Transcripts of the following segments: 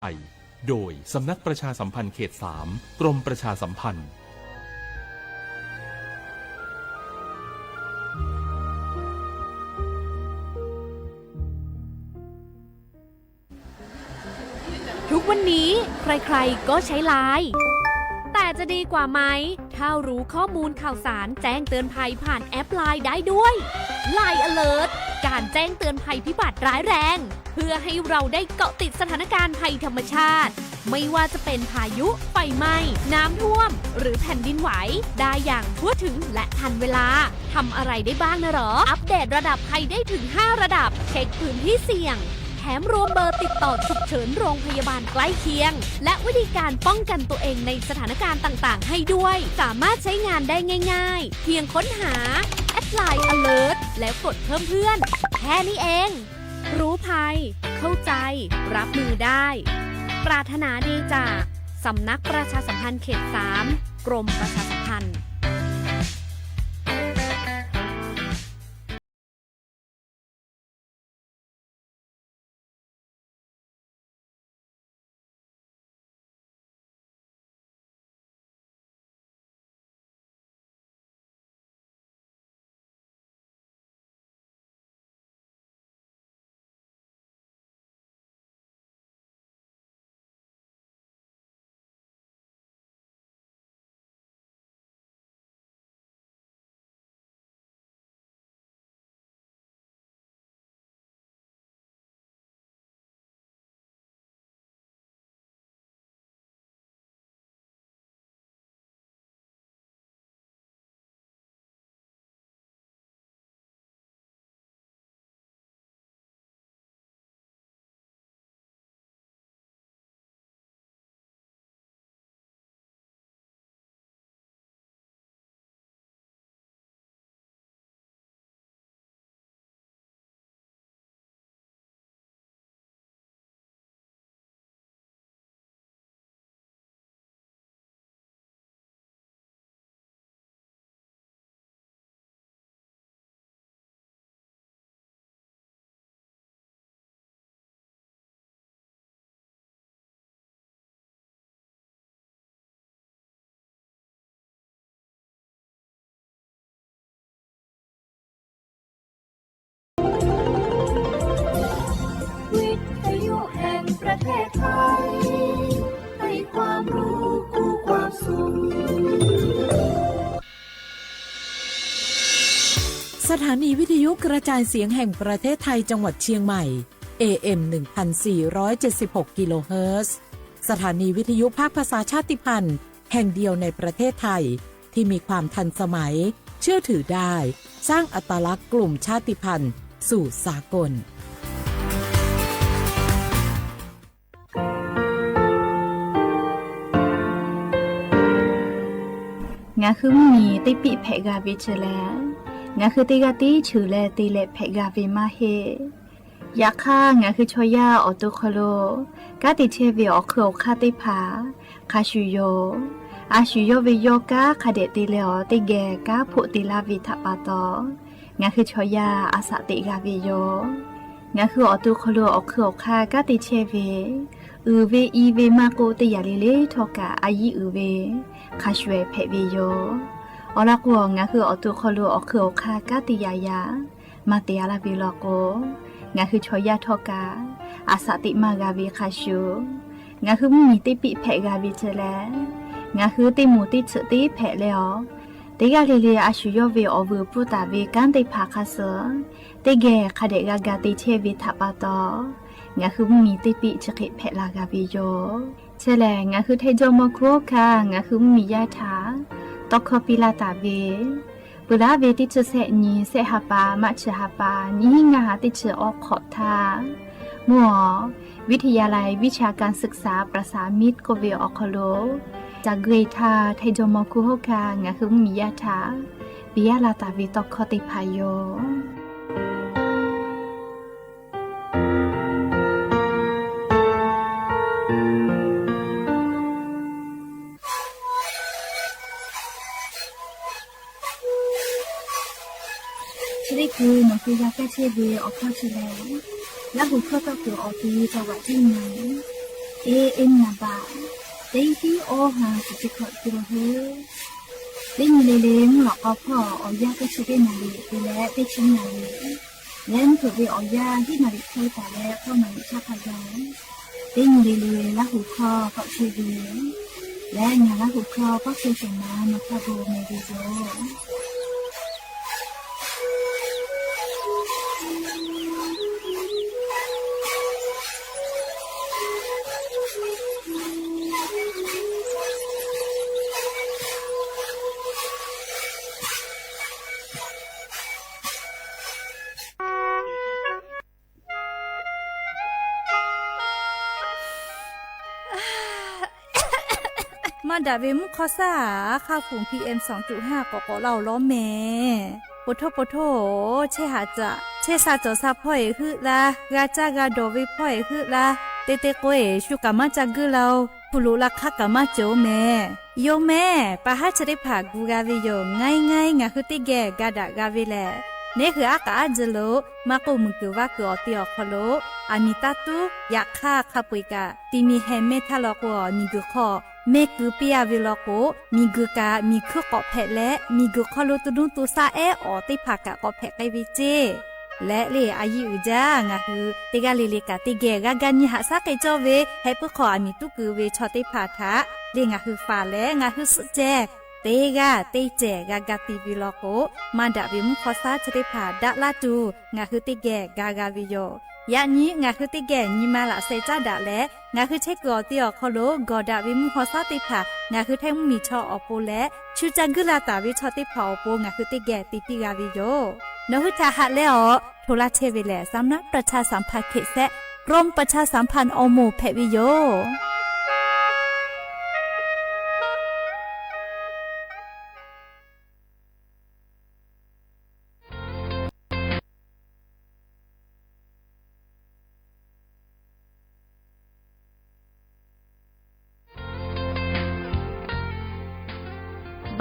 ไอโดยสำนักประชาสัมพันธ์เขต 3 กรมประชาสัมพันธ์ทุกวันนี้ใครๆก็ใช้ไลน์แต่จะดีกว่าไหมถ้ารู้ข้อมูลข่าวสารแจ้งเตือนภัยผ่านแอปไลน์ได้ด้วย Line Alert การแจ้งเตือนภัยพิบัติร้ายแรงเพื่อให้เราได้เกาะติดสถานการณ์ภัยธรรมชาติไม่ว่าจะเป็นพายุไฟไหม้น้ำท่วมหรือแผ่นดินไหวได้อย่างทั่วถึงและทันเวลาทำอะไรได้บ้างนะหรออัปเดตระดับภัยได้ถึง5ระดับเช็คพื้นที่เสี่ยงแถมรวมเบอร์ติดต่อฉุกเฉินโรงพยาบาลใกล้เคียงและวิธีการป้องกันตัวเองในสถานการณ์ต่างๆให้ด้วยสามารถใช้งานได้ง่ายๆเพียงค้นหา @Line Alert แล้วกดเพิ่มเพื่อนแค่นี้เองรู้ภัยเข้าใจรับมือได้ปรารถนาดีจากสำนักประชาสัมพันธ์เขต 3 กรมประชาสัมพันธ์วิทยุแห่งประเทศไทยให้ความรู้คู่ความสุขสถานีวิทยุกระจายเสียงแห่งประเทศไทยจังหวัดเชียงใหม่ AM 1476 กิโลเฮิรตซ์สถานีวิทยุภาคภาษาชาติพันธุ์แห่งเดียวในประเทศไทยที่มีความทันสมัยเชื่อถือได้สร้างอัตลักษณ์กลุ่มชาติพันธุ์สู่สากลงาคือมีติปิเพกาวิชแลงาคือติกาติชื่อแลติเลเพกาวิมาเฮยาค่างาคือชอยาออตุคโลกาติเชวิออคือคาติผาคาชุโยอาชุโยวิโยกาคาเดติเลอติแกกาผุติลาวิทัปาตองาคือชอยาอาสติกาวิโยงาคือออตุคโลออคือคากาติเชวิเวอีเวมาโกติยาเลเลทอกาอายีเวคาชเวเพวิโยอลากวงาคืออตุคโลอคือคากาติยายามาเตียลาบิโลโกงาคือชอยาทอกาอาสติมากาวิคาชูงาคือมีติปิเพกาวิเจแลงาคือติมูติฉติเพเลอติกาเลเลอาชุโยเวอเวปุตาเวกันติภาคาเสติเกคาเดกากาติเชวิทัปาตองาคือมีติปิฉกิเพลากาวิโยเชแลงาคือเทโจมโคคางาคือมียาถาตอกคปิลาตาเวปุระเวติชเสนีเสหปามัชหปานิงาติชออกขอทามัววิทยาลัยวิชาการศึกษาประสามิตรโกเวออคโลจากเกรทาไทโจมคุโฮคางาคือมียาถาปิยาลาตาเวตอกคติพายโยนี่คือหนังสือยาแก้เชื้อเวออกข้อเฉลยและหูข้อต่อตัวออกทีจังหวัดที่ไหน AM นะบ่าตีที่โอหาสิขอกิโลเฮตีนเลเลงหลอกเอาพ่อเอายาก็ช่วยนาลีไปแล้วไปชิมนาลีแล้วถือไปเอายาที่นาลีเคยแต่แล้วเข้ามาชาพยาตีนเลเลละหูคอก็ช่วยดีและงานละหูคอก็ช่วยแต่น้ำมาคาโบเมดิโซมาดาเวมุคอซ่าค่าฝุ่น PM 2.5ก็เราล้อแม่ปะโถเชหาจะเชซาจอซาพ่อยฮึละกาจากาโดวิพ่อยฮึละเตโกเอชูกามาจากึเราผู้รู้ลักคักกามาโจแม่โยแม่ปะหาจะได้ผ่ากูกาวิโยง่ายงาคือติแกกาดากาวิแลเนี่ยคืออากาศจะโลมากูมึงคือว่าคืออติอคโลอามิตาตุอยากฆ่าคาปุยกาตีมีแฮเมทาลอกวมีกุคอเมกุเปียวิลโกมีกุกามีคือเกาะแพะและมีกุคอโลตุนุตุซาเอออติภากะเกาะแพะไกวิเจและเลอายุจางาคือติกาเลกาติเกกากันยหาซาไกจอเวให้ปุขออามิตุกุเวชอติภาทะเลงาคือฟาและงาคือสุเจเตกาเตเจกากาติวิลโกมาดาวิมุคอซาชติภาดะลาตูงาคือติเกกากาวิโยยะนี้งาคือติแก่ညီมาละเซจาดะและงาคือเช็กกอติอคอโลกอดาวิมุฮอซาติผางาคือแทงมีชออโปและชูจังกุลาตาวิชอติผาอโปงาคือติแก่ติปิกาวิโยนหุทาหะและอโทลาเทเวแลสำนักประชาสัมพันธ์เขตแซะกรมประชาสัมพันธ์อโมแพวิโย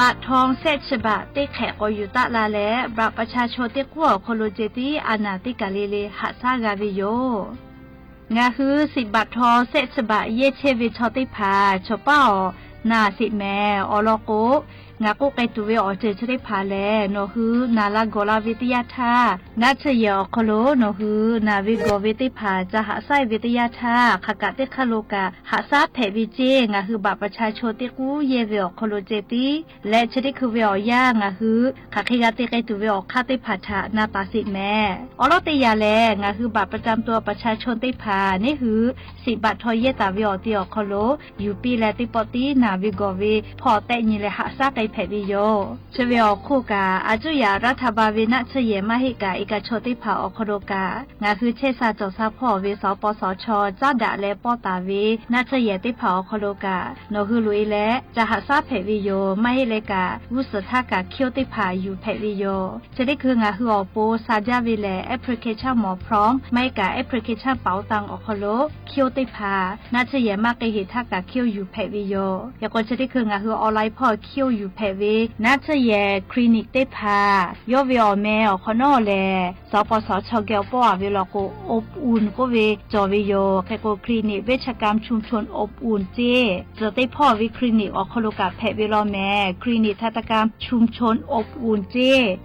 บาททองเศษฉบะเตแขกอยุตะลาและบาประชาชนเตกัวโคโลเจติอานาติกาเลหะซากาวิโยงาคือ10 บาททองเศษฉบะเยเชวิชอติพาชป้านาสิแม่ออลโกงาโกไกตุเวอเจชได้พาแลโนฮือนาลาโกลาวิทยาธานาเชยอคโลโนฮือนาวิโกวิติพาจะหาไซวิทยาธาขกะเตคโลกาหาซาเพวิเจงาฮือบาประชาชนเตกูเยเวอคโลเจติและชดิคือเวอย่างาฮือขะคิกะเตไกตุเวอคาเตพาทานาตาสิแม่ออลเตยาแลงาฮือบาประจำตัวประชาชนเตพานี่ฮือ10 บาททอเยตาเวอติอคโลยูปีและติปอตินาวิโกเวพอแต่ญิและหาซาไกแพวิโยเชเวอคู่กาอาจุยารัฐบาลเวนะเชเยมาหิกาอิกาโชติผาอคโดกางาคือเชซาจอซาพ่อเวสปสชเจ้าดะและป้อตาเวนะเชเยติผาอคโดกาโนคือลุยและจะหาซาเพวิโยไม่เลกาวุสทากาเคียวติผาอยู่เพวิโยจะได้คืองาคืออโปซาจาวิแลแอปพลิเคชันหมอพร้อมไม่กาแอปพลิเคชันเป๋าตังอคโลเคียวติผานะเชเยมาเกหิทากาเคียวอยู่เพวิโยยากจะได้คืองาคือออนไลน์พ่อเคียวอยู่เพวินาเชเยคลินิกเตพายอวิอแมอคอนอแลสปสชเกลป้อเวลโกอบอุ่นก็เวจอวิโยแคโกคลินิกเวชกรรมชุมชนอบอุ่นเจจะได้พ่อวิคลินิกอคโลกาแพทย์เวลแมคลินิกทันตกรรมชุมชนอบอุ่นเจ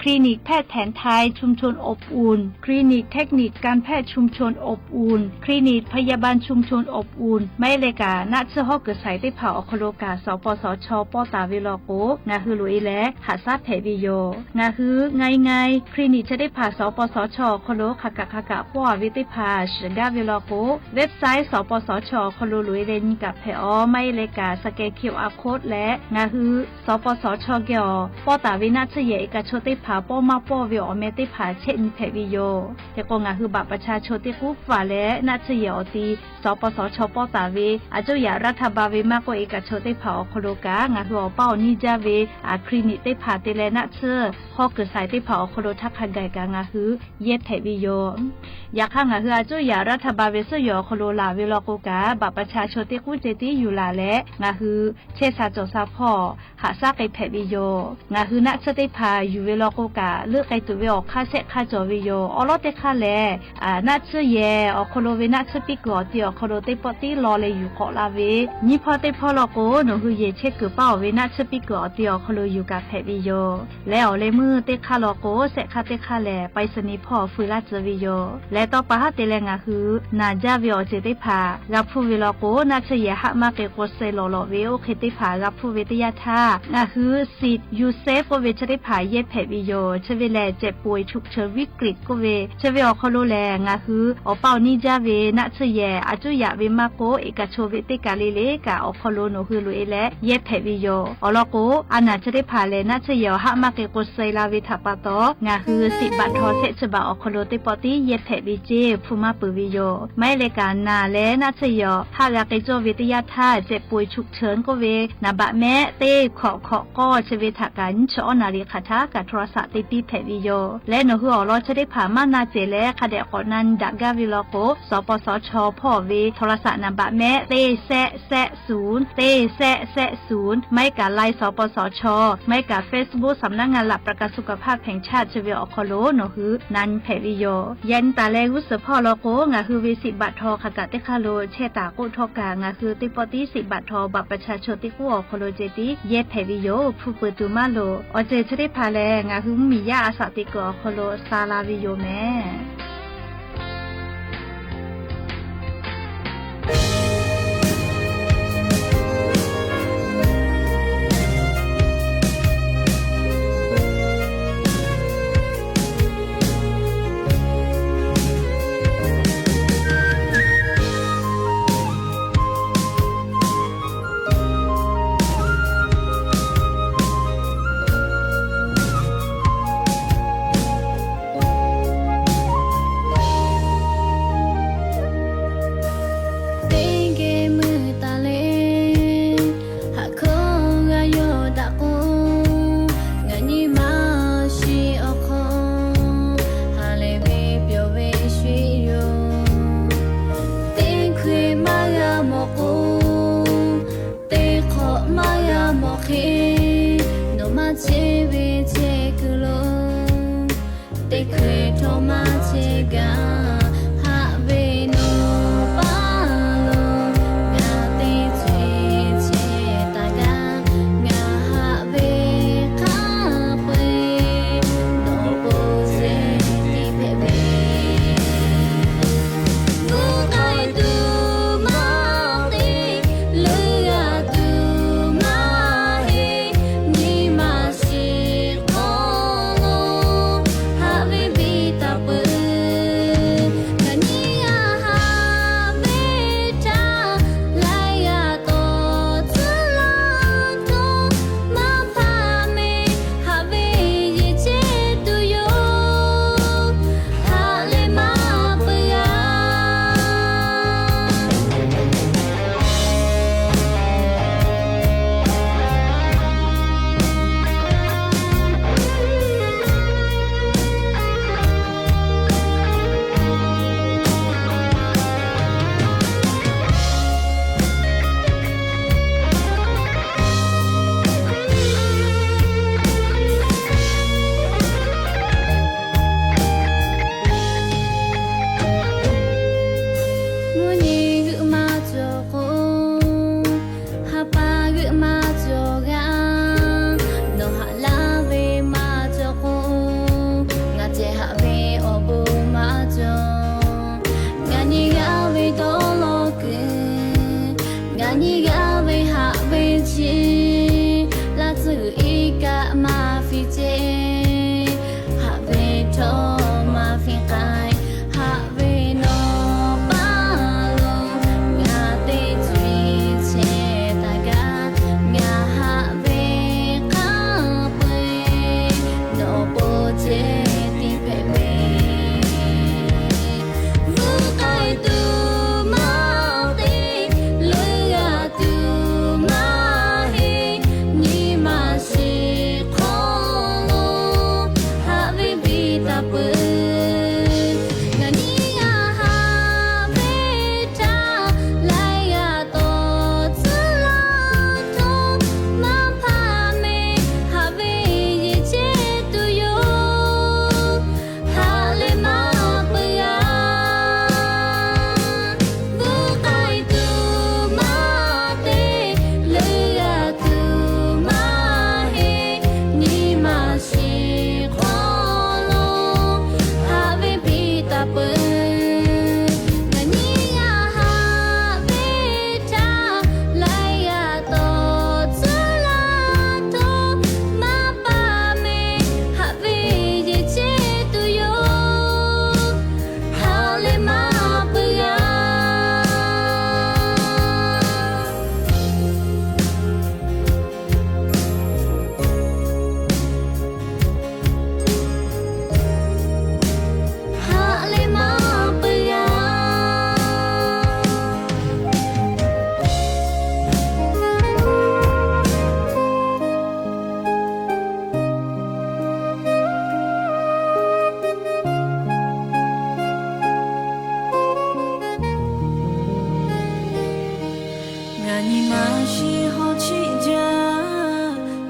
คลินิกแพทย์แผนไทยชุมชนอบอุ่นคลินิกเทคนิคการแพทย์ชุมชนอบอุ่นคลินิกพยาบาลชุมชนอบอุ่นไม่เลกาณเชฮอกเกิดใส่ได้ผ่าอคโลกาสปสชป้อตาเวลโกนาคือลุยและหาซาเพวิโยงาคือไงคลินิกจะได้ผ่าสปสชคโลขกะป้อวิติพาชกาเวลโกเว็บไซต์สปสชคโลลุยเลนกับเพอไม่เลกาสแกน QR โค้ดและงาคือสปสชเกอป้อตาวินาเชเยกะโชติผาป้อมาป้อวิอเมติผาเชนเพวิโยแต่ก็งาคือบัตรประชาชนที่กูฝาและนาเชเยอตีสปสชป้อตาวิอาจุยารัฐบาลวิมากกว่าเอกชนที่ผาคโลกางาคือเป้านิจาเว คลินิกได้ผ่าเตเลนะเชอพอเกิดสายได้ผ่าโคโลทักขันไกกางาฮือเย็ดแถบิโยอยากข้างาฮืออาจุยารัฐบาลเวสยอโคโลลาเวลโกกาบัประชาชนที่กู้เจตีอยู่ลาและงาฮือเชษาจอซาพ่อหาซาไกแถบิโยงาฮือนะเชได้ผ่าอยู่เวลโกกาเลือกไกตัวเวอค่าเสค่าจอวิโยอลอเตค่าแลนะเชเยอโคโลเวนะเชปิกอติอโคโลเตปอติรอเลยอยู่เกาะลาเวนี่พอเตพอลโกหนูฮือเยเชกเป้าเวนะเชปิกอติอโคโลอยู่กับแถบิโยแล้วเลยมือเตค่าลโกเสค่าเตค่าแลไปสนิพ่อฟืลาเจวิโยและต่อปะฮะเตเลงาฮือนาจาวิโอเจได้ผ่ารับผู้วิโลโกนะเชเยหะมาเกโกเซโลโลเวโอเคได้ผ่ารับผู้เวทยาธางาฮือสิยูเซฟก็เวจะได้ผ่าเย็บแผลวิโยเชเวแลเจ็บป่วยฉุกเฉินวิกฤตก็เวเชเวอโคโลแลงาฮืออเป้านี่จาเวนะเชเยอาจุยะเวมาโกเอกโชเวติกาเลเลกาอโคโลโนฮือลุเอและเย็บแผลวิโยอโลโกอานาจะได้ผ่าเลนะเชเยหะมาเกโกเซลาเวทัปปะโตงาฮือสิบัตทอเซฉบาอโคโลติปอติเย็บแผลวิเจฟูมาปืวิโยไม่เลกานาและนะเชเยหะลาเกโจเวติยาธาเจ็บป่วยฉุกเฉินก็เวนาบะแม่เต้ขอก็เชเวทากันชอนาลีคาทากับโทรศัพท์ติปีแผลวิโยและหนูฮืออลอจะได้ผ่ามานาเจและคาเดกอนันดักกาวิโลโกสปสชพ่อเวโทรศัพท์นาบะแม่เต้แซะศูนย์เต้แซะศูนย์ไม่กับไลน์สปสชไม่กับ Facebook สำนักงานหลักประกันสุขภาพแห่งชาติเชเวอคโลหนูฮือนันแผลวิโยยันตาแลกุสพ่อโลโกงาฮือเวสิบัตทอขากะเตคาโลเชตาโกทอกางาคือติปอติสิบัตทอบัตรประชาชนติกูอคโลเจติเย็บแผลวิโยผู้เปิดตูมาโลอเจจะได้พาแลงาคือมียาอาสาติกอคโลซาลาวิโยแม่Hãy subscribe cho kênh Ghiền Mì Gõ để không bỏ lỡ 你嘛是好气家，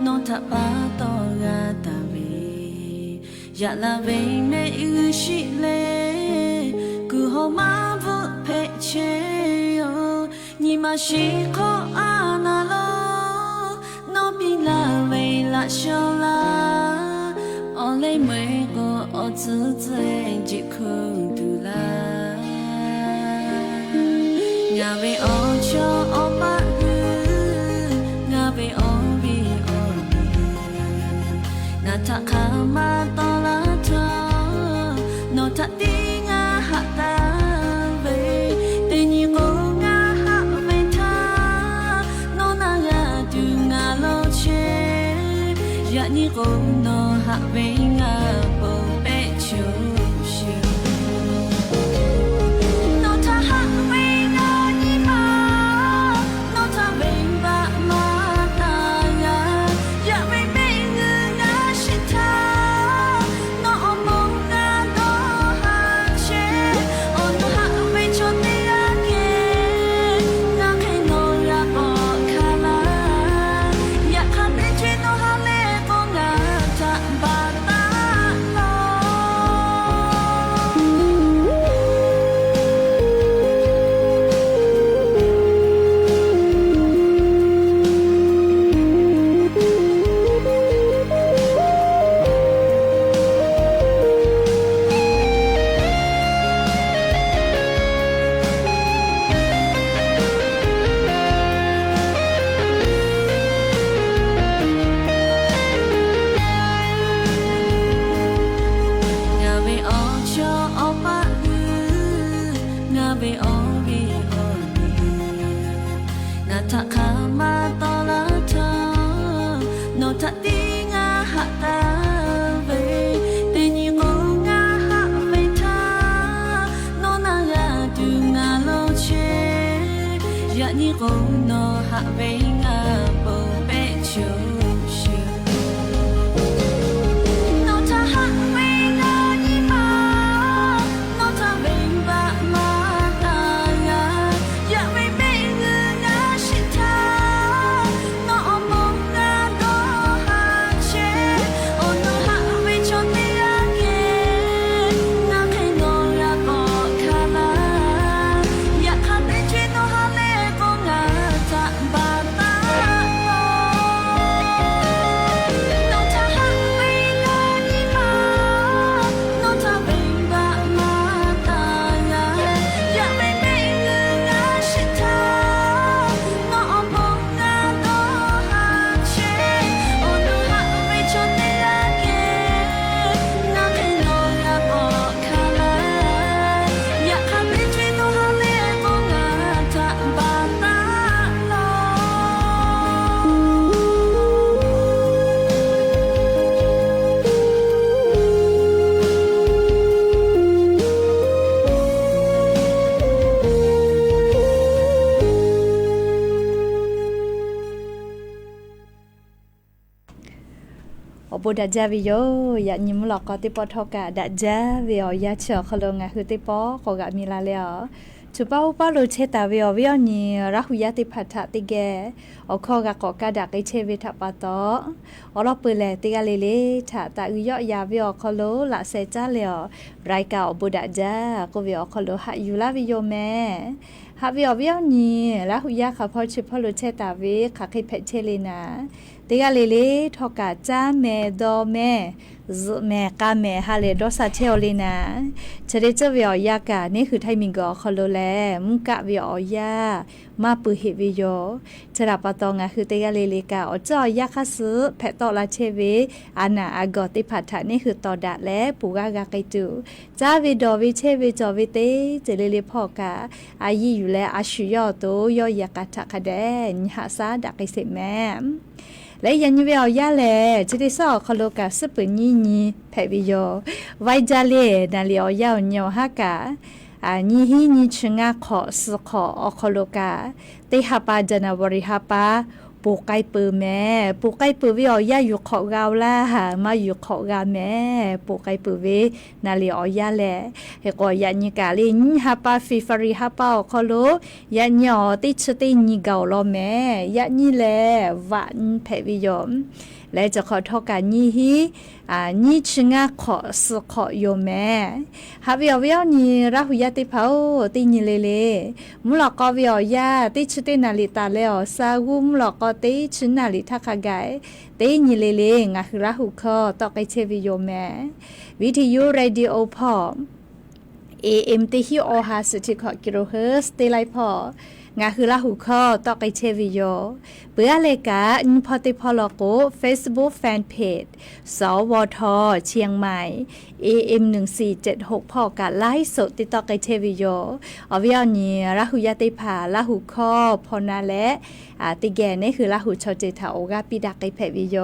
侬他巴多个大卫，呀啦为美有喜嘞，古好嘛不配切哟，你嘛是可阿那喽，侬比啦为啦小啦，我嘞每个我自己只可独啦。ngà về ô cho ô ba ngà về ô vi ô na ta kha ma to la ta no ta ti ngà ha ta về te ni ko ngà ha về ta no na ngà tu ngà lo che ya ni ko no ha về ngà bo pe chu bộ đã ra vì yo ya nhím lọ có tiếp theo cả đã ra vì ya chờ khâu ngà hư tiếp có gặp mi la leo chú bao lô chế ta vì nhỉ ra hu ya tiếp phát thà tiếp ghé ở kho gặp có cả đặc cái chế về thà bắt đó ở đó bự lẹ tiếp cái lê thà ta uy ya vì khâu lô là sẽ trả leo rai cả bộ đã ra có vì khâu lô hạ yu la vì yo mẹ hạ vì nhỉ ra hu ya khâu phơi chụp lô chế ta vì khắc cái phết chế lên na tiếp cái lê thọ cả cha mẹ do mẹ mẹ ca mẹ hà lệ đó sa treo lên nèจะได้เจ้าวิอยากะนี่คือไทยมิงก็คอโลแลมุกะวิอยามาปือเหวิโยจะรับปะตองะคือเตกะเลเลกะอจ่อยาคาซึแพตอลาเชเวอานาอากอติผัดทะนี่คือตอดะและปูกากะไกจูจ้าวิดอวิเชเวจอวิเตจะเลเลพอกะอายีอยู่และอาชุยอโตยอยากะทะคะแดนหาซาดะไกเสแม่และยันวิอยาแลจะได้สอคอโลกะซึปนี่แพวิโยไวจาเลนาลิอยาวเนียวฮากะนี่ฮีนี่ชงะขอสขออคอโลกะเตหาปาจนาวริหาปา ปูไก่ปือแม่ปูไก่ปือวิอย่าอยู่ขอกาวล่ามาอยู่ขอกาแม่ปูไก่ปือวินาลีอย่าแลเฮก็ยานิกาลินฮาปาฟิฟาริฮาปาคอโลยาญอติชตินิเกาลอแม่ยานี่แลหวานแพวิยมและจะขอทอกันนี่ฮีนี่ชงาขอสขอโยแม่ฮาวิอวิอนี่ราหุยาติเผาตินี่เลมุลกอวิอยาติชตินาลิตาเลอซากุมุลกอติชนาลิทักไกตินี่เลงาคือราหุคอตอไกเชวิโยแม่วิทยุเรดิโอพอAM ติฮิโอฮาสติขอกิโลเฮิรตซ์ติไลพองาคือลาหูข้อตอกไอเชวิโยเปื่อเลกาอินพอติพอลโก Facebook Fanpage สวทเชียงใหม่ AM 1476พอกาไลฟ์สดติตอกไอเชวิโยอวิอนีลาหูยาติผาลาหูข้อพอนาและติแกนี่คือลาหูชอเจถาโอกาปิดักไอแพวิโย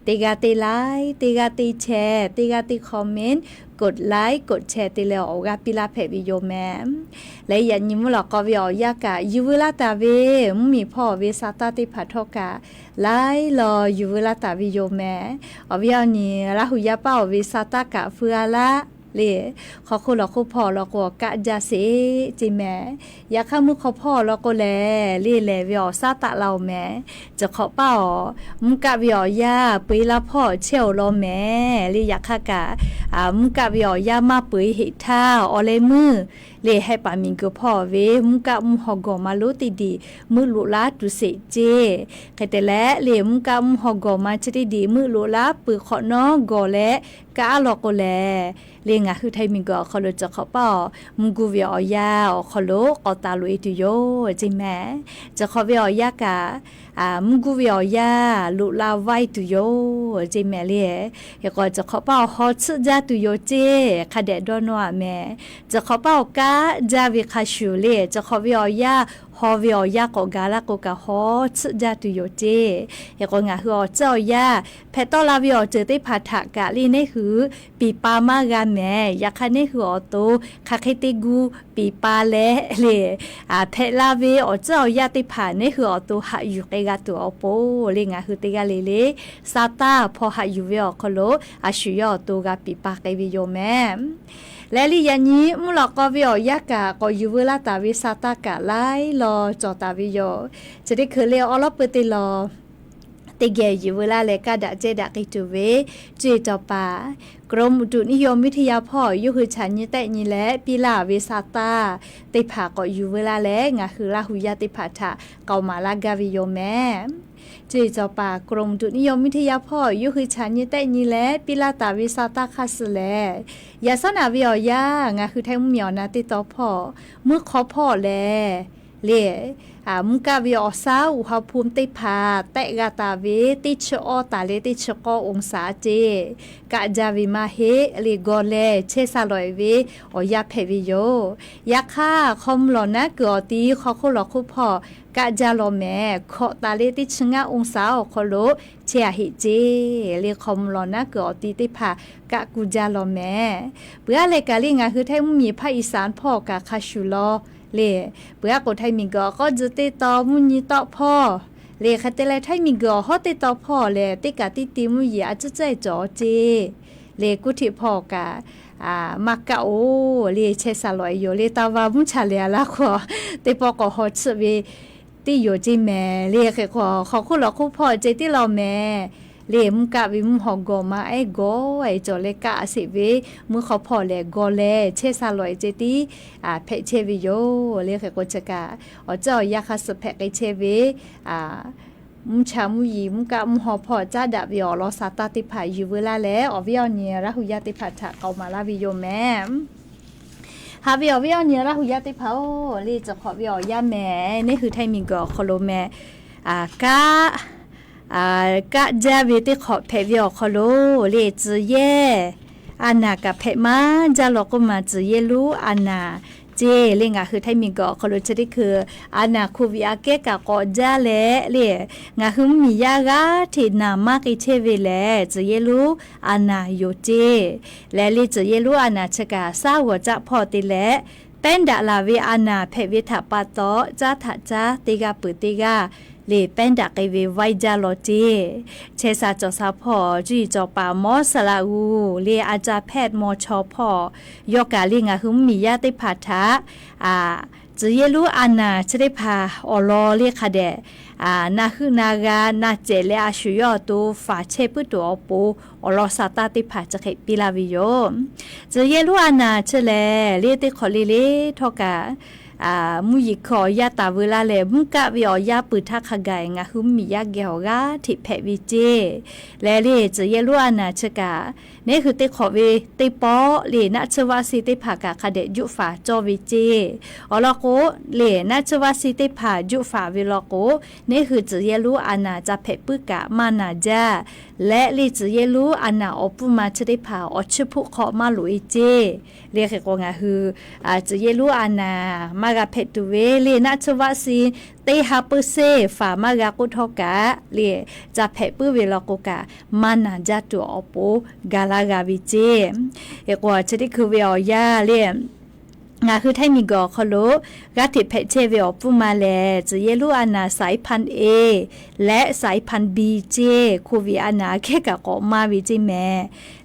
ติกาติไลค์ติกาติแชร์ติกาติคอมเมนต์กดไลค์กดแชร์ติเลโอกาปิลาแพวิโยแมและยันยิมุลกอวิอยากายูเวลาตาเวมีพ่อเวสาตาติพัทกาไลรอยูเวลาตาวิโยแมอวิอนีลาหุยาเป้าเวสาตากะเฟือละเลขอคุณหลอกคุณพ่อหลอกกะจะเสจิแม่อยากข้ามือขอพ่อหลอกแลเล่วิอซาตะเราแม่จะขอเป้ามุกะวิอยาปุยละพ่อเชี่ยวรอแม่เลยอยากข้ากะมุกะวิอยามาปุยหิท่าออเลมือเลยให้ปามิงก็พ่อเวมุกะมุหอกอมาลุติดีมือลุลาตุเสเจใครแต่และเลยมุกะมุหอกอมาจะได้ดีมือลุลาปือขอน้องกอและกะหลอกแลเลียงอ่ะคือไทยมิงก็ขอรู้จักเขาเปล่ามุกูเวียอยาขอรู้ก็ตาลุยตุโยจริงไหมจะขอเวียอยากะมุกูเวียอยาลุลาไว้ตุโยจริงไหมเลยแล้วก็จะขอเปล่าฮอตจ้าตุโยเจคาเดดอนว่าแม่จะขอเปล่ากะจาวิคาชูเลจะขอเวียอยาฮอวิอยาก็กาลาก็กะฮอตจ้าตุโยเจแล้วก็งาคือเจ้ายาเพตอลาวิอเจติพัทธกะลีนี่คือปีปามากาแม่อยากคันนี่คืออโตคาเคติกูปีปาเลเพลาวิอเจ้ายาติผานี่คืออโตหะอยู่เกกาตัวอโปลีงาคือติกาเลซาตาพอหะอยู่วิอคโลอาชุยอโตกาปีปาเกวิโยแม่และลิยานี้มุลกอวิอยากะก็อยู่เวลาตาวิซาตากะไลรอจอตาวิโยจะได้คือเลียวอลปติลอติเกอยู่เวลาเลกาดะเจดะกิตุเวจีจอปากรมอุตุนิยมวิทยาพ่อยุคือฉันยิแต่ยิและปีลาเวซาตาติผาก็อยู่เวลาแลงาคือลาหุยาติผาทะเกามาลากาวิโยแม่จีจอปากรมอุตุนิยมวิทยาพ่อยุคือฉันยิแต่ยิและปีลาตาเวซาตาคาสแลยาสนาวิอยางาคือไทยมุมยอนาติตอพ่อเมื่อขอพ่อแลเล่มุกาวิอซาอุหภูมิติพาเตกาตาเวติชอตาเลติชกองศาเจกะจาวิมาเฮลิโกเลเชซาลอยเวอยาเพวิโยยาค่าคอมหลอนะเกอตีขอคุหลอคุพอกะจาโลแม่ขอตาเลติชงะองศาอคโลเชอะหิเจลิคอมหลอนะเกอตีติพากะกุจาโลแม่เปื่อเลกาลิงาคือไทยมีภาคอีสานพ่อกะคาชูโลเลเปื่อก็ไทยมีก็จะติดต่อมุนีต่อพ่อเลคัตเลไทยมีก็ฮอติดต่อพ่อเลติกะติติมุยอาจจะใจจ่อเจเลกุทิพ่อกะมากะโอเลเชซาลอยโยเลตาวามุชาเลละขอติปอก็ฮอตเวติโยจิแม่เลขอคุหลอคุพ่อเจติลอแม่เลมุกะวิมุหอกอมาไอโกไอจอเลกะสิเวมุขอพ่อเลโกเลเชซาลอยเจติเพเชวิโยเลก็จะกะอเจ้ายาคาสเพไอเชเวมุชามุยีมุกะมุหอพ่อจ้าดะวิอลอซาตาติภาอยู่เวลาแล้วอวิอเนียระหุยาติภาทะเกามาลาวิโยแม่ฮาวิอเนียระหุยาติภาเลจะขอวิอยาแม่นี่คือไทยมิงก็คโลแม่กะจาเวติขอเพวิอคโลเลจือเยอานากับเพมาจาลก็มาจือเยลูอานาเจเลงาคือไทยมีก็คโลจะได้คืออานาคูวิอาเกะกะกอจาเลงาคือมียากาที่นามากอิเชเวเลจือเยลูอานาโยเจและเลจือเยลูอานาชกาซาหัวจะพอติและเต้นดาลาเวอานาเพวิถาปาโตจ้าถาจ้าติกาปุติกา เลเป็นดักไอเวไวจาโลเจเชซาจอซาพอจุยจอปามอสลาอูเลอาจารย์แพทย์มอชอพอยกาลิงาหุมมียาติผาทะจะเยลูอานาจะได้พาอลอเรียกค่ะเดนาคือนากานาเจเลอาชุยอตูฝาเชปุตัวปูอลอซาตาติผาจะเขปิลาวิโยจะเยลูอานาเชเลเรียติขอเลทอกามุยิขอยาตาเวลาเลมุกะวิอยาปืทักขกายงะหุมมียาเกวกาทิเพวิเจและเลจะเยลูอานาชกานี่คือติขอเวติปอเลนะชวาสิติภากะคเดยุฝาจอวิเจอลโกเลนะชวาสิติภายุฝาวิลโกนี่คือจะเยลูอานาจะเพปึกะมานาจาและลีจะเยลูอานาอปุมาชติภาอชพุขอมาลุยเจเรียกกงะคือจะเยลูอานามากะเพตุเวเลนะชวาสิเตหาปุเซฝามากะกุทกะเลจะเพปุเวลโกกะมานาจาตัวอปุกาลากาวิเจกว่าชติคือเวอยาเลงาคือไทยมีกอคโลกาติเพเชเวอปุมาเลจะเยลูอานาสายพันธุ์ A และสายพันธุ์ B เจคูวิอานาแค่กะกอมาวิจิแม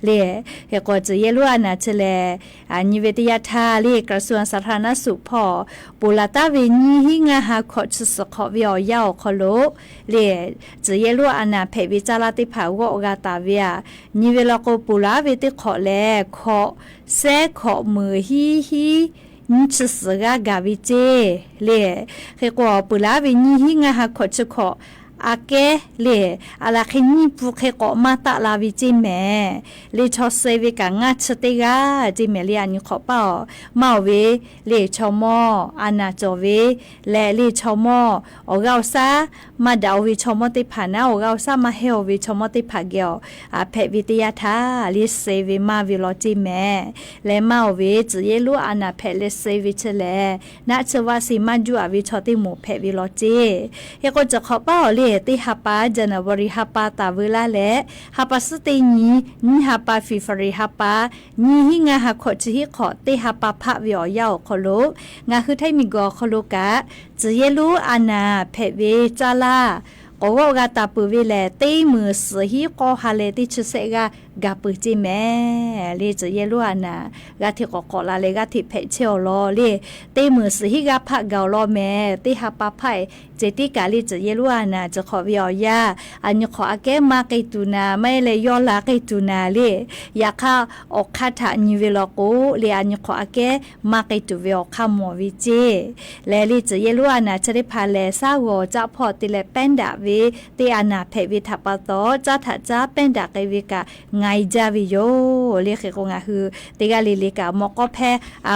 เลเฮกอจะเยลูอานาเชเลนิเวศยาธาเลกระทรวงสาธารณสุขพอปุลาตาเวนีหิงาหาขอชุสขอวิอยาวคโลเลจะเยลูอานาเพวิจาลาติภาวะกาตาเวียนิเวลโกปุลาเวติขอแลขอแซขอมือฮี你吃死个咖啡鸡嘞？那个不拉维尼伊个还可吃可。อาเกเลอะไรแค่นี้พวกเขามาตะลาวิจิเมเลชอเซวิกังงัดสติกาจิเมเลียนขอเป่ามาเวเลชอมออานาจอเวและเลชอมอโอเกาซามาดาววิชอมอติผานาโอเกาซามาเฮลวิชอมอติผาเกียวเพวิทยาธาเลเซวิมาวิโลจิเมและมาเวจะเยลูอานาเพเลเซวิเชเลนัชวาสิมาจูอาวิชอติหมูเพวิโลจิเฮก็จะขอเป่าเลติฮัปปาจันวริฮัปปาตาเวลาและฮัปปาสตินีนิฮัปปาฟิฟริฮัปปานีหิงาฮักขอจิฮิขอติฮัปปาพะวิอยาวขอโลงาคือไทยมีกอขอโลกะจะเยลูอานาเพเวจาลาโอวกาตาปุเวเลตีมือสหิกอฮาเลติชุเซกากาปุจิแม่เลจะเยลูอานากาที่กอลาเลกาที่เพเชอลอเลตีมือสหิกาพะกาลอแม่ติฮัปปาไพเจติกาลิจะเยลูอานาจะขอวิอยาอันยขออาเกมาไกตูนาไม่เลยยอลาไกตูนาเลอยากข้าออกคาถานิเวลโกเลอันยขออาเกมาไกตูเวอข้ามอวิเจและลิจะเยลูอานาจะได้พาเลซาโวจะพอติเลเป็นดาวิติอานาเพวิทัปโตจะถัดจะเป็นดาไกวิกาไงจาวิโยเรียกกงาคือติกาลิลิกามอกแพ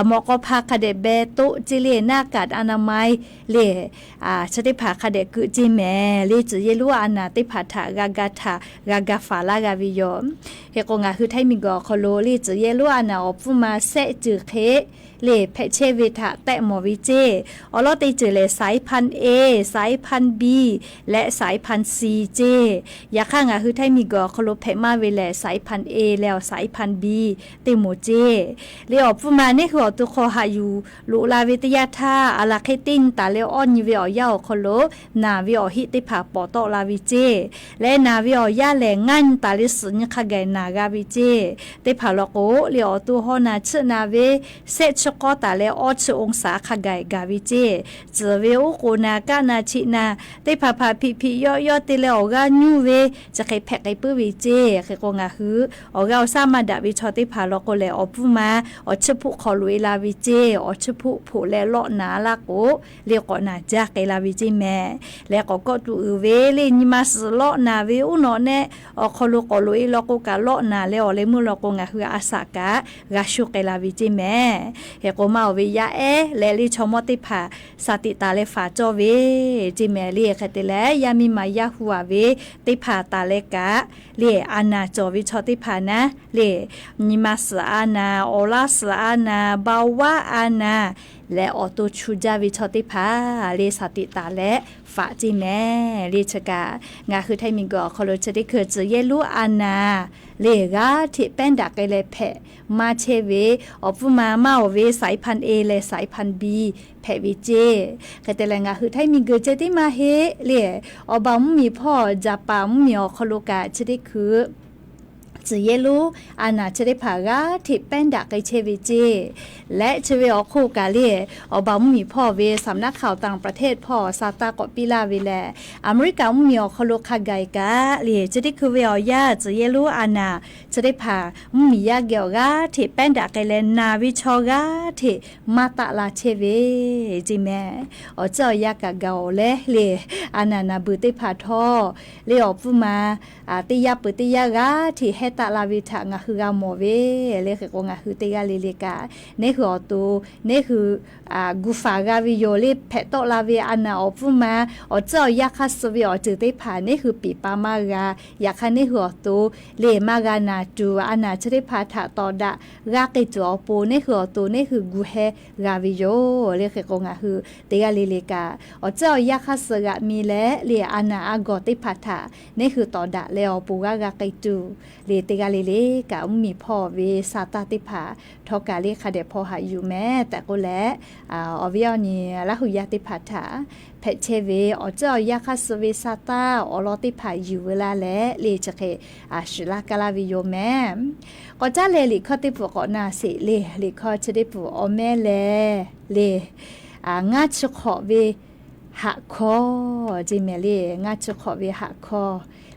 มอกพาคเดเบตุจิเลนากาดอนามัยเลชติผาคเดกุจิแมลิจะเยลูอานาติผาถากากาถากาฟาลากาวิโยเฮกงาคือไทมิกอคโลลิจะเยลูอานาอปุมาเซจือเคเลเพเชวิทะแตะหมอวิเจอลอติจือเลสายพันธุ์ A สายพันธุ์ B และสายพันธุ์ C เจยาข้างาคือไทมิกอคโลเพมาเวเลสายพันธุ์ A แล้วสายพันธุ์ B ติโมเจเลอปุมานี่คือตุโคหายูลุลาวิทยาธาอาลาเคตินตาเลออนยิเวอยาคโลนาวิอหิติภาปอโตลาวิเจและนาวิอยาแลงันตาลิสุญคาไกนากาวิเจติภาลโกเลอตุโฮนาชนาเวเซชก็ตาเลอชองศาขไกกาวิเจเจเวอุโกนากานาชินาติภาพาพิพิยอยติเลออกานูเวจะไคแพกไกปืวิเจไคโกงาฮือออกาซามาดาวิชอติภาลโกเลอปุมาอชพุขอลุยลาวิเจอชพุผู้เลเลาะนาลาโกเลกอนาจากไกลาวิเจแม่และก็ตูเวเลนิมาสเลาะนาเวอุโนเนอคลุกลุยลโกกาเลาะนาเลอเลมุลโกงาฮืออาสากะกาชุไกลาวิเจแม่เฮโกมาเวยาเลลิชมติภาสติตาเลฝาจอเวจิแมลีคติแลยามีมายาหัวเวติภาตาเลกะเลอานาจอวิชติภานะเลนิมาสอานาโอลาสอานาบาวาอานาและออโตชูจาวิชติภาเลสติตาและฝ ฝาจีแม่เรียชกางาคือไทยมิงก็คอลจะได้คือจะเยลูอานาเลกาที่เป็นดักไกเลแพมาเชเวอปุมาเวสายพันธุ์ A และสายพันธุ์ B แพวิเจก็แต่ละงาคือไทยมิงก็จะได้มาเฮเลอบามีพ่อจะปามมีอคอลกาจะได้คือจะเยลูอานาจะได้ผากาที่เป็นดักไกเชวิเจและเชเวอคู่กาเลียอบามีพ่อเวสำนักข่าวต่างประเทศพ่อซาตากอปิลาเวแลอเมริกามีอคโลคาไกกาเลียจะได้คือเวอยาจะเยลูอานาจะได้ผามียาเกียวกาที่เป็นดักไกเลนาวิชอกาที่มาตาลาเชเวจิแม่อเจ้ายากะเกาและเลียอานานาบุติผาทอเลียอปุมาติยาปุติยากาที่เฮตาลาวิทางาคือกาโมเวเลขกงาคือติยาเลเลกาเนคืออตูเนคือกูฟากาวิโยเลเพตอลาเวอานาอปุมาอเจ้ายาคัสเวอจือติผาเนคือปีปามากายาคันเนคืออตูเลมากานาจูอานาชริพาถาตอดะกากิจูอปูเนคืออตูเนคือกูเฮกาวิโยเลขกงาคือติยาเลเลกาอเจ้ายาคัสกะมีและเลอานาอากอติผาถาเนคือตอดะเลอปูกากิจูเลติกาเลกะมีพ่อเวซาตาติผาทอกาเลคาเดพ่อหาอยู่แม่แต่ก็และอวิอนีละหุยาติผาถาเพชเชเวอเจ้ายาคัสเวซาตาอลอติผาอยู่เวลาและเลจะเคชิลากาลาวิโยแม่ก็จะเลลิคอติปุกอนาสิเลลิคอจะได้ปุอแม่เลงาชขอเวหักคอจิเมเลงาชขอเวหักคอ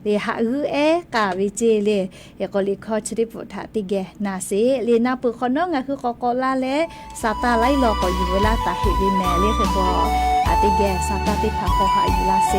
เลหาอือเอกาวิเจเลยก็ลิคอชริปุถาติเกนาเซเลนาปุคอนงะคือกอกลาเลซาตาไลลอก็อยู่เวลาตาเฮวิแมเลคือก็ติเกซาตาติพาขอหาอยู่ลาเซ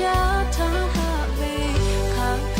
ชาทาหาเวข้า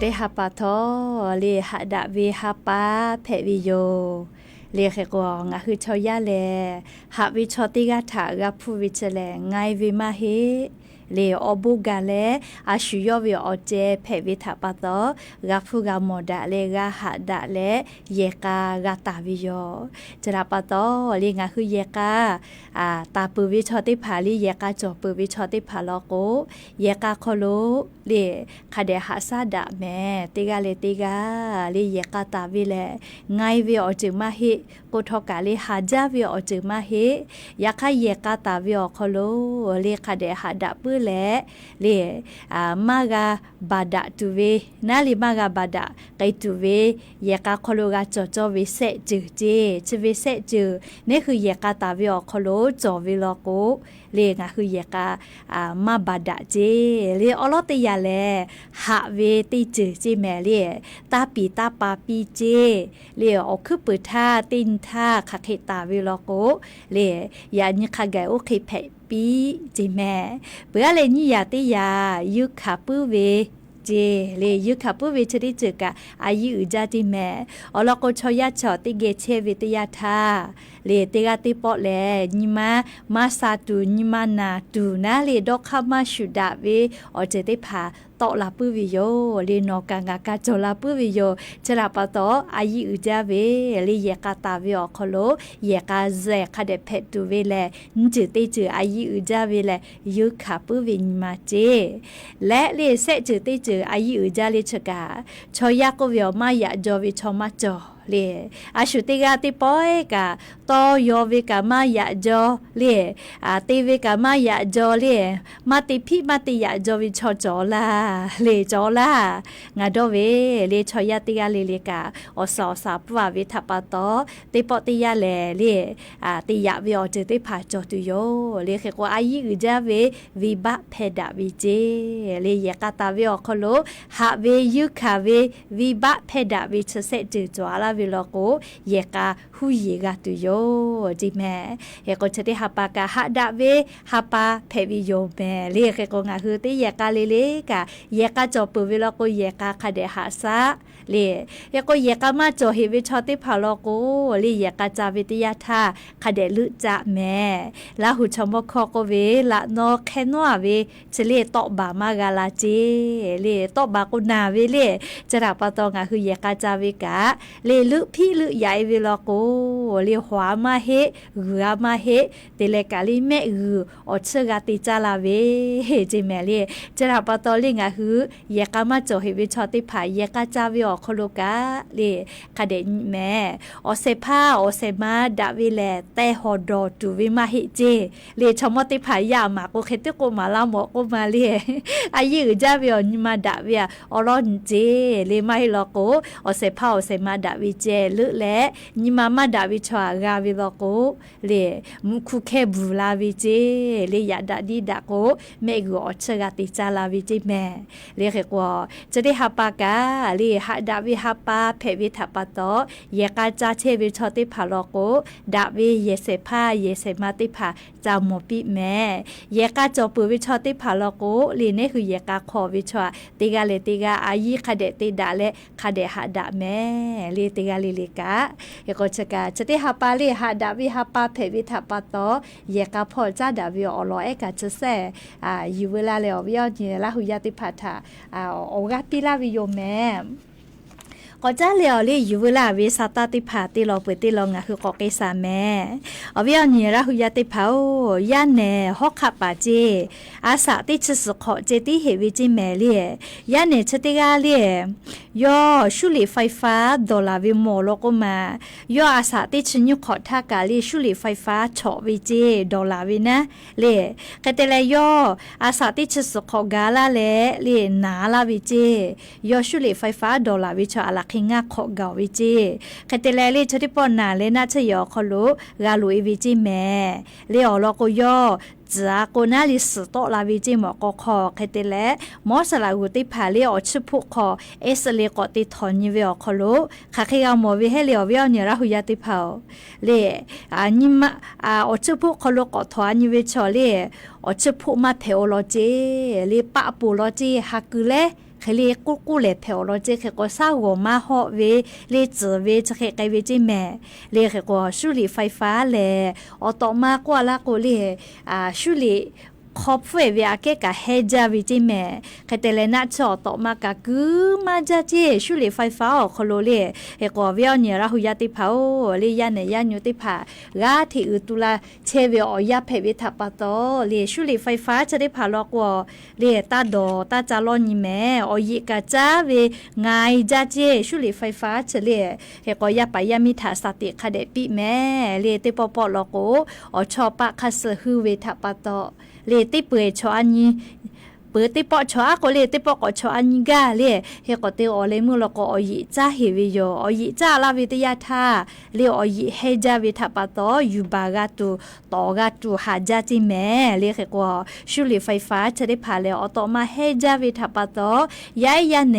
ได้ฮับปะทอเลหะดะเวฮับปะเพวิโยเรียกกวงคือชอยาแลหะวิชอติกาถากับผู้วิจแลไงวิมาเฮเลอบุกาเลอาชุยอวิอเจเพวิถาปะตอกับผู้กามดะเลกาหะดะเลเยกากาตาวิโยจราปะตอเลงาคือเยกาตาปุวิชอติภาลีเยกาจอปุวิชอติภาลโกเยกาโคโลเลคาเดหาซาดะแมติกาเลติกาเลเยกาตาวิเลไงวิอจึงมาฮิกุทอกาเลหาจาวิอจึงมาฮิยาคาเยกาตาวิอโคโลเลคาเดหาดะปุเลมากาบาดะตุเวนาลิมากาบาดะไกตุเวเยกาโคโลกาจอจอวิเศษจืเจชวิเศษจืนี่คือเยกาตาวิอโคโลจอวิโลโกเลงาคือเยกามาบาดะเจเลอลอติยาเลหะเวติจืจิแมเลตาปีตาปาปีเจเลอคือปือท่าตินท่าคาเคตาวิโลโกเลยานิคาไกโอเคเพปีจิแม่เปื่อเลยนี่ยาติยายุคาปื้อเวเจเลยยุคาปื้อเวชริจึกะอายุอุจาติแม่อลโกชอยาชอติเกเชวิตยาทาเลติกาติปอเลนิมาซาตูนิมานาตูนะเลดอกคามาชุดาเวอเจติพาตอลาปื้อวิโยเลนอกางากาจอลาปื้อวิโยจราปะตออายุอุจาเวเลเยกาตาเวอคโลเยกาเซคาเดเพตูเวเลนจิติจือายุอุจาเวเลยุคาปื้อวินมาเจและเลเซจิติจือายุอุจาเลชกาชอยาโกเวอมายาจอวิชอมาจอเลอาชุติกาติปอยกาตอยอวิกามายาจอเลติวิกามายาจอเลมาติพิมาติยาจอวิชอจอลาเลจอลางาดอเวเลชอยาติกาเลกาอสอสาปวาวิทัปตอติปติยาเลติยาวิอเจติผาจอตุโยเลเขกว่าอายุจาเววิบะเพดาวิเจเลยกาตาวิอคโลหะเวยุคาเววิบะเพดาวิชเสจืจวาลาวิโลโกเยกาหุเยกาตุโยจิแม่เฮโกชติหาปากาหะดาเวหาปาเพวิโยแม่เลเขกงาคือติเยกาเลกาเยกาจอปุวิโลโกเยกาคาเดหาซาเลเฮโกเยกามาจอเฮวิชอติภาโลโกเลเยกาจาวิติยาทาคาเดลุจะแม่ลาหุชมคอโกเวละโนแคนวเวเชเลตอบามากาลาเจเลตอบากุนาเวเลจราปะตองาคือเยกาจาวิกาเลลุพี่ลุใหญ่เวลาโกเลียหัวมาเฮเรือมาเฮเตเลกาลิเมอืออดเชกาติจาลาเวเฮจิแมเลจราปะตอลิงาคือเยกามาโจเฮวิชอติภาเยกาจาวิอโคโลกาเลคาเดแม่อเซพาอเซมาดาวิเลเตฮอดอตูวิมาเฮเจเลชมติภายามาโกเคติโกมาลาหมอโกมาเลอายุจาวิอนิมาดาวิออรอนเจเลมาเฮลโกอเซพาอเซมาดาวิเจลุและนิมามาดาวิชวากาวิโลโกเลมุคุเคบูลาวิเจเลยาดาดีดาโกเมกุอเชกาติจาลาวิเจแม่เลเขกว่าจะได้หาปากาเลหาดาวิหาปาเพวิทัปโตเยกาจาเชวิชอติภาโลโกดาวิเยเสพาเยเสมาติภาจาโมปิแม่เยกาจอปุวิชอติภาโลโกลีนี่คือเยกาขอวิชวติกาเลติกาอายิคาเดติดาเลคาเดหาดาแม่เลติกาลิลิกาเยกชกาจะได้หาปาลีหาดาวิหาปาเพวิทัปโตเยกาพอจาดาวิอลอเอกาจะแซอยู่เวลาแล้ววิอเนลาหุยาติพัทธาโอกาปิลาวิโยแม่ก็จะเลี้ยวเลยอยู่เวลาวิสาตติภาติเราเปิดติลองคือกอเกสาแม่เอาวิอันนี้เราหุยาติภาย่านเน่ฮอกขับปาเจอาสาติชสุขเจติเหวิจิแม่เลี่ยย่านเน่ชติกาเลี่ยย่อชุลีไฟฟ้าดอลลาร์วิโมโลกมาย่ออาสาติชยุขอทากาลีชุลีไฟฟ้าฉอวิเจดอลลาร์วินะเลี่ยก็แต่ละย่ออาสาติชสุขกาลาเล่เลี่ยนาลาวิเจย่อชุลีไฟฟ้าดอลลาร์วิชออาคิงาขอเกาวิจิคเตเลเลชติปอนาเลนาชยอคโลกาลุอีวิจิแม่เลอลอกยอจากนาลิสโตลาวิจิหมอกคอคเตเลมอสลากุติพาเลอชิพุคอเอสเลกอติทอนิเวอคโลคาเคกามอวิเฮเลอวิอเนราหุยาติพาเลนิมาอชิพุคโลกอทอนิเวชอเลอชิพุมาเพโอโลเจเลปะปูโลเจฮักกุเล เคลีกูเลเพลโลเจเคก็ซาโวมาฮอเวเลจเวจะเคไกเวจิแม่เลเคก็ชุลีไฟฟ้าแลออตมากว่าละก็เลชุลีขอบเฟเวียเกกะเฮจาวิจิแม่คเตเลนัชอตมากะกุมาจาเจชุลีไฟฟ้าอคโลเลเฮกอเวียเนี่ยราหุยาติพาโอเลยาเนยาญุติพากาที่อุตุลาเชเวอยาเพวิทัปโตเลชุลีไฟฟ้าจะได้พาลอกวเลตาดอตาจาลอนิแม่อยิกะจาเวไงจาเจชุลีไฟฟ้าเฉเลเฮกอยาปายามิทาสติคเดปิแม่เลติปปอลโกอชอปะคาสฮือเวทัปโตเลติเปชออันนี้เปิดติปอชอก็เลติปก็ชออันนี้กาเลเฮก็เตอเลมุลก็อยิจ้าเฮวิโยอยิจ้าลาวิทยาธาเลอยิเฮจาวิทัปโตยูบากาตุตอกาตุหาจาจิแม่เลเฮก็ชุลีไฟฟ้าจะได้พาเลอตมาเฮจาวิทัปโตยายาเน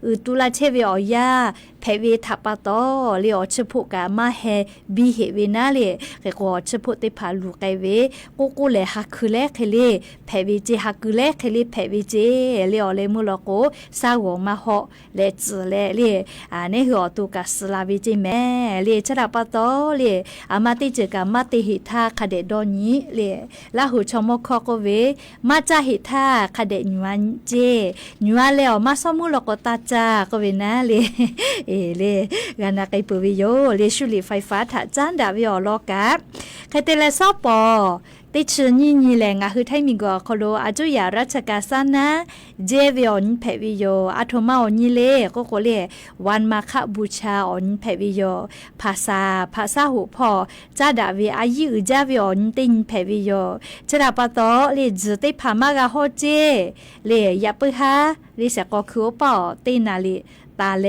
อุตุลาเชเวอยาเพเวทัปโตเลอชพุกามาเฮบีเฮเวนาเลเฮก็ชพุติพาลูไกเวกูเลฮักเลเคเลเพเวเจฮักเลเคเลเพเวเจเลอเลมุลโกซาวมาฮอเลจเลเนหัวตุกาสลาวิเจแม่เลชราปโตเลอามาติเจกามาติหิทาคเดดอนีเลลาหูชมคอกเวมาจาหิทาคเดญวันเจญวาเลอมาสมุลโกตาจากเวนาเลเลกานาไกปุวิโยเลชุลีไฟฟ้าถาจันดาวิอลอกาใครเตเลซอปอติชนี่แหละงาคือไทยมีก็คโลอาจุยาราชกาซานะเจวิออนเพวิโยอาโทมาอนี่เลก็โคเลวันมาคบูชาออนเพวิโยภาษาหูพอจาดาวิอายุจาวิออนตินเพวิโยจราปะโตเลจติพามากาโฮเจเลยาปึฮาเลสก็คือปอตินาลีตาเล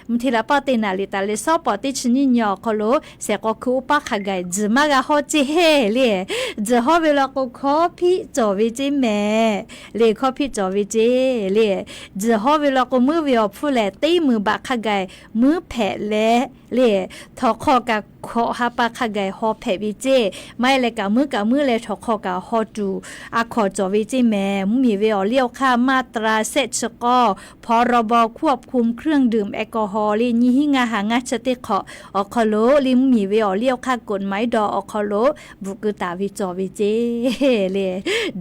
มทีละปอตินาลิตาเลซอปอติชนิญอคโลเสก็คูปะขกายจมากะฮอจิเฮเลจฮอเวลาก็คอพี่จอวิจิแม่เลคอพี่จอวิจิเลจฮอเวลาก็มือวิอผู้แลตีมือบะขกายมือแผลเลทอคอกะขอฮาปะขกายฮอแผวิเจไม่เลยกะมือเลทอคอกะฮอจูอะขอจอวิจิแม่มีเวอเลี้ยวค่ามาตราเซชก็พรบควบคุมเครื่องดื่มแอลกอฮอล์ลีนี่หิงาหางาชติขออคโลลิมมีเวอเลี้ยวค่ากฎหมายดออคโลบุกตาวิจอวิเจเล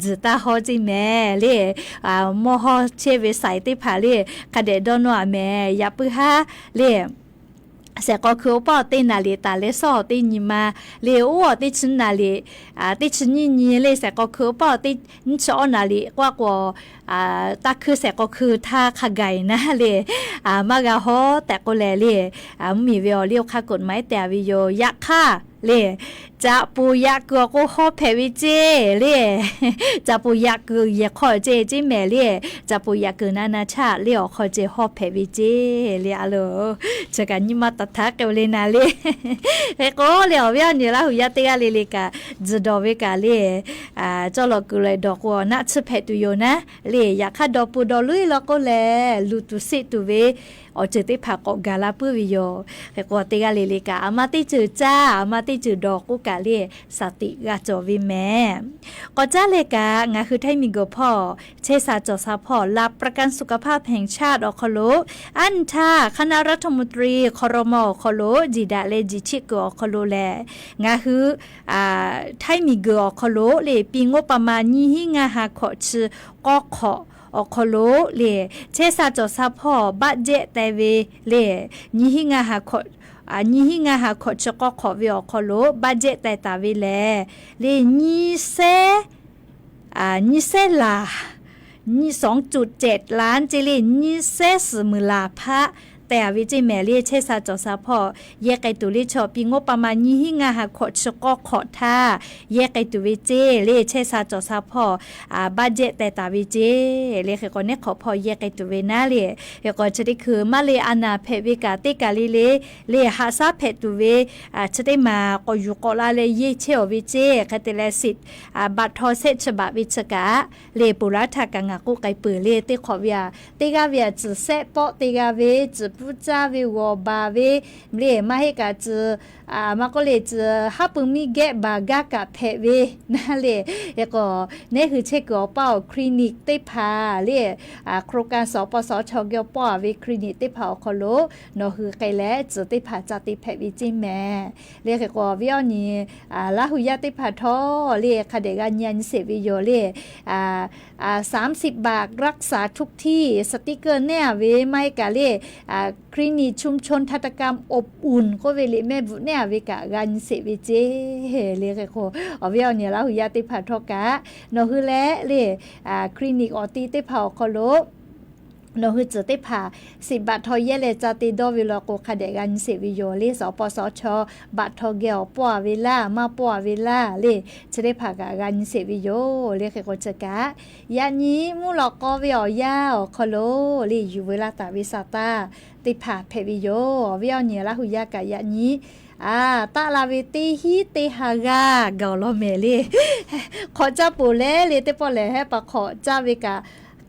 จตาฮอจิแม่เลมอฮอเชเวไซติผาเลคเดดอนวแม่ยาปึฮาเลเสก็คือปอตินาลีตาเลซอตินิมาเลโอติชินาลีติชินี่เลเสก็คือปอตินชอนาลีกว่าตาคือเสก็คือท่าขไกนะเลมากะฮอแต่ก็แลเลมีเวอเลียวค่ากฎหมายแต่วิโยยักค่าเลจะปูยักก็ฮอเพวิเจเลจะปูยักก็ยขอเจจิแม่เลจะปูยักก็นานาชาเลอขอเจฮอเพวิเจเลอะโลจะกันยิมาตะทักเกเลนาเลเฮโกเลอเวียนี่ละหุยะเตกะเลกะจะดอเวกะเลจอลกุเลดอกวนะชเพตุโยนะเลอยากดอปูดอลุยแล้วก็แลลูตุสิตุเวอเจติผักกกาลาปุวิโยเฮโกเตกะเลกะอามาติจือจ้าอามาติจือดอกกุกะเลสติกะจอวิแม่ก็จ้าเลกะงาคือไทยมีกพ่อเชษาจอซาพ่อรับประกันสุขภาพแห่งชาติอคโลอันทาคณะรัฐมนตรีครมคโลจิดาเลจิชิกอคโลแลงาคือไทยมีกอคโลเลปีงบประมาณนี้หิงาหาขอชื่อก็ขออคโลเลเชษาจอซาพ่อบัดเจแต่เวเลนี้หิงาหาขอนี่หิงาหาขอชก็ขอวิอคโลบัดเจแต่ตาเวแลเลนี่เซลานี่ 2.7 ล้านจิเลนี่เซสมือลาพะแต่วิจิแมเลียเชษาจอซาพอแยกไกตุลิชอปีงบประมาณนี้หิงาหาขอชก็ขอท่าแยกไกตุวิเจเลเชษาจอซาพอบัดเจแต่ตาวิเจเลเขก็เนี่ยขอพอแยกไกตุเวนาเลเขก็จะได้คือมาเลอานาเพวิกาติกาลิเลหาซาเพตุเวจะได้มาก็อยู่ก็ลาเลเยเชอวิเจคาเตเลสิตบัดทอเซฉบะวิชกะเลปุระทากังกุไกปือเลติขอเวียติกาเวียจือเซปอติกาเวจือ ปูจาเววอบาเวเลมาให้กะเจมาก็เลยเจอฮับปึงมีแกะบากากะเพเวนั่นเลยแล้วก็นี่คือเช็คกอเป้าคลินิกเตพาเรียโครงการสปสชเกียวป้อเวคลินิกเตพาคอโลเนาะคือไกลแล้วเจอเตพาจาติแพวิจิแม่เรียกก็วิอนี่ลาหุยาเตพาทอเรียคเดกันยันเสวิโยเรีย30 บาทรักษาทุกที่สติกเกอร์เนี่ยเวไม่กะเรียคลินิกชุมชนทัตกรรมอบอุ่นก็เวลิแม่บุเนี่ยเวกะกันเสวิเจเรียกก็วิอนี่ลาหุยาเตพาทอกะเนาะคือแล้วเรียคลินิกออตีเตพาคอโลเนาะคือจะได้ผ่า10 บาททอยเยเลจาติดอวิลโกคาเดกันเสวิโยเลสปสชบาททอเกลปัวเวลามาปัวเวลาเลจะได้ผ่ากะกันเสวิโยเลเคโกจะกะยานี้มูลอกอวิอยาวคอโลเลอยู่เวลาตาวิสาตาติผ่าเพวิโยวิอเนี่ยละหุยากะยานี้ตาลาเวตีฮีเตฮากาเกาโลเมเลขอจะปูเลเตปอเลให้ปะขอจะเวกะ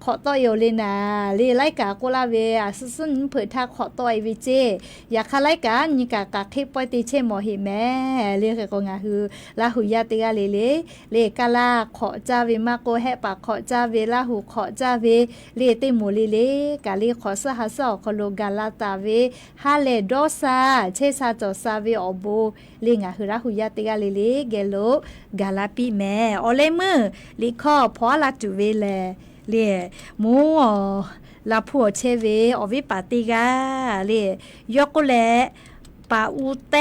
ขอต่อยเลยนะลีไลกาโกลาเวซึ่งเผยทักขอต่อยวิเจอยากคาไลกานี่กะเคปอยติเชหมอหิแม่เรียกก็งาฮือลาหุยาติกาเลกาลาขอจาเวมาโกแฮปะขอจาเวลาหุขอจาเวเลติหมูเลกาลีขอสหสอคโลกาลาตาเวฮาเลโดซาเชซาจอซาเวอโบลีงาฮือลาหุยาติกาเกโลกาลาปิแม่ออเลมือลีขอพอลาจุเวเลเล่มูลาผัวเชเวอวิปาติกาเล่ยกแลปาอูเต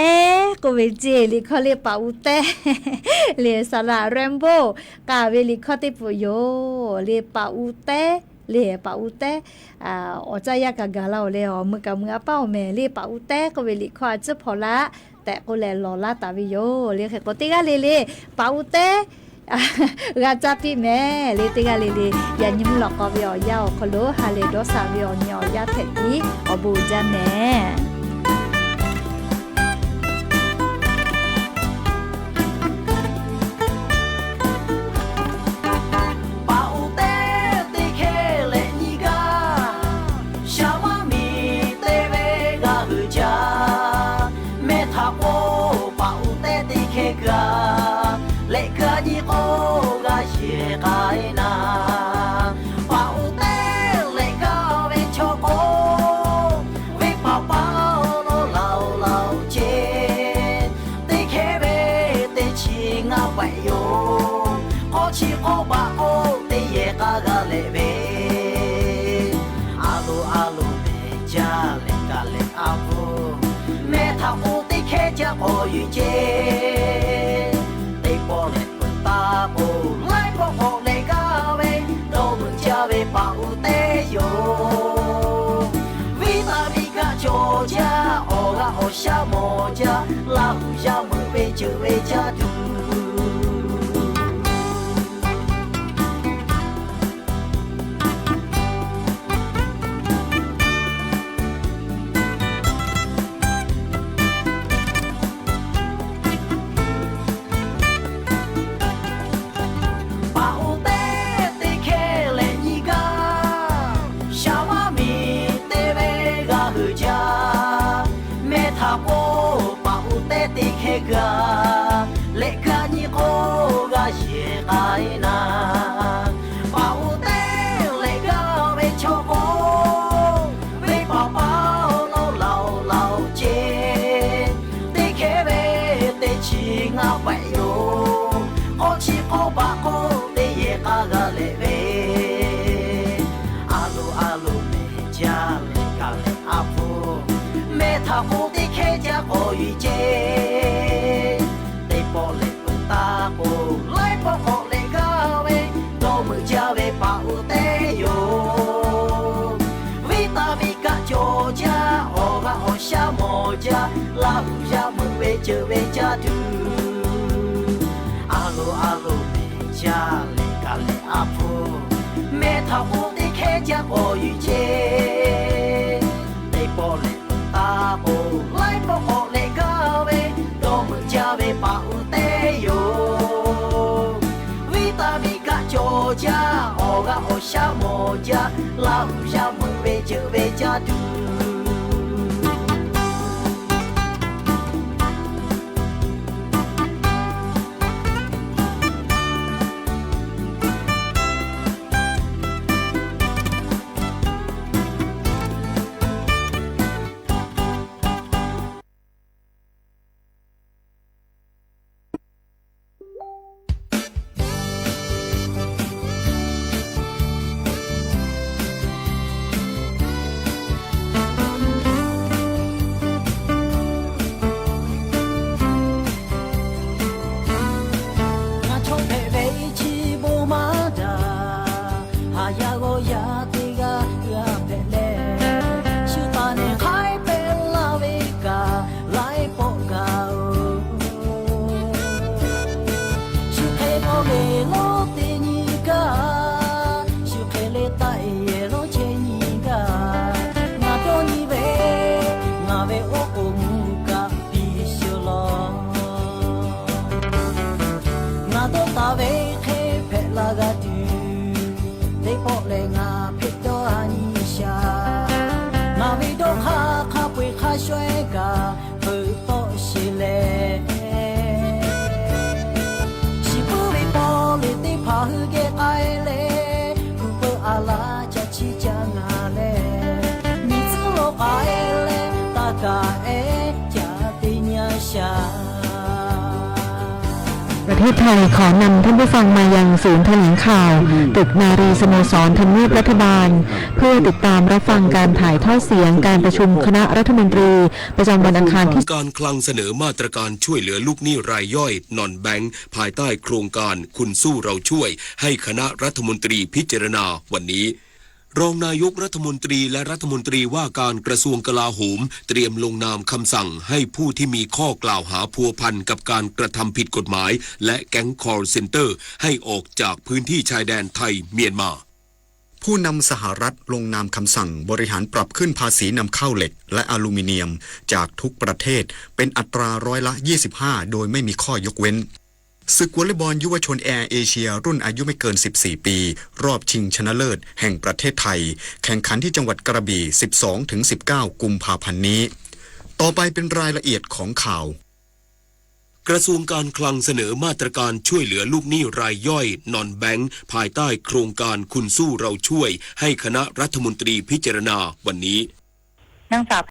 ก็เวเจลิเขาเรียกปาอูเตเล่สลาแรมโบกาเวลิเขาติปุโยเล่ปาอูเตเล่ปาอูเตอจายากะกาเราเลยมือกับมือเป้าแม่เล่ปาอูเตก็เวลิเขาจะพอละแต่ก็แลรอลาตาวิโยเล่แค่ปติกาเล่ปาอูเตราจาพี่แม่เลติกาเลยานิมหลอกก็วิอยาวคโลฮาเลโดซาวิอยอยาเทอีอบูจาแม่โอยูเจตีโปเลปตาโปไลโปโอเลกาเวโดมึงจะเวปาอุเตโยวิตามิกาโจจาโอกาโอชาโมจาลาหูชามือเวจูเวจาดูเลกานิโกกาเยไกนาปาอุเตเลกาเวโชโกเวปาปาโนลาวเจเตเคเวเตชิงาไปโยโอชิโกบาโกเตเยกากาเลเวอาลูเมจาเลกาเลอาฟูเมทาโกเตเคจาโอยูเจชาโมจาลาหูชามือเวเจเวจาดูอาลูเมจาเลกาเลอาฟูเมทาอูติเคจาโอยูเจเตโปเลตาโอไลโปโอเลกาเวโดมือจาเวปาอูเตโยวิตามิกาโจจาโอกาโอชาโมจาลาหูชามือเวเจเวจาดู ya go ya te ga ya pe le shu ta ne khai pe la ve ka lai po ga shu ke po ge lo te ni ga shu ke le tai ye lo che ni ga na to ni ve na ve o o mu ga pi shu lo na to ta ve ke pe la ga tu te po le nga phe to ani sha na ve do kha kha pwe kha shwe ga phu to shi le shi pu ve po le te pha hu ge ai le ku po ala cha chi cha nga le ni zu lo ai le ta ka e cha te nya shaประเทศไทยขอนำท่านผู้ฟังมายังศูนย์แถลงข่าวตึกนารีสโมสรทำเนียบรัฐบาลเพื่อติดตามรับฟังการถ่ายทอดเสียงการประชุมคณะรัฐมนตรีประจำวันอังคารที่การคลังเสนอมาตรการช่วยเหลือลูกหนี้รายย่อยนอนแบงค์ภายใต้โครงการคุณสู้เราช่วยให้คณะรัฐมนตรีพิจารณาวันนี้รองนายกรัฐมนตรีและรัฐมนตรีว่าการกระทรวงกลาโหมเตรียมลงนามคำสั่งให้ผู้ที่มีข้อกล่าวหาพัวพันกับการกระทำผิดกฎหมายและแก๊งคอลเซ็นเตอร์ให้ออกจากพื้นที่ชายแดนไทยเมียนมาผู้นำสหรัฐลงนามคำสั่งบริหารปรับขึ้นภาษีนำเข้าเหล็กและอลูมิเนียมจากทุกประเทศเป็นอัตราร้อยละ 25 โดยไม่มีข้อยกเว้นศึกวอลเลย์บอลยุวชนแอร์เอเชียรุ่นอายุไม่เกิน 14 ปีรอบชิงชนะเลิศแห่งประเทศไทยแข่งขันที่จังหวัดกระบี่ 12-19 กุมภาพันธ์นี้ต่อไปเป็นรายละเอียดของข่าวกระทรวงการคลังเสนอมาตรการช่วยเหลือลูกหนี้รายย่อยนอนแบงค์ภายใต้โครงการคุณสู้เราช่วยให้คณะรัฐมนตรีพิจารณาวันนี้นางสาว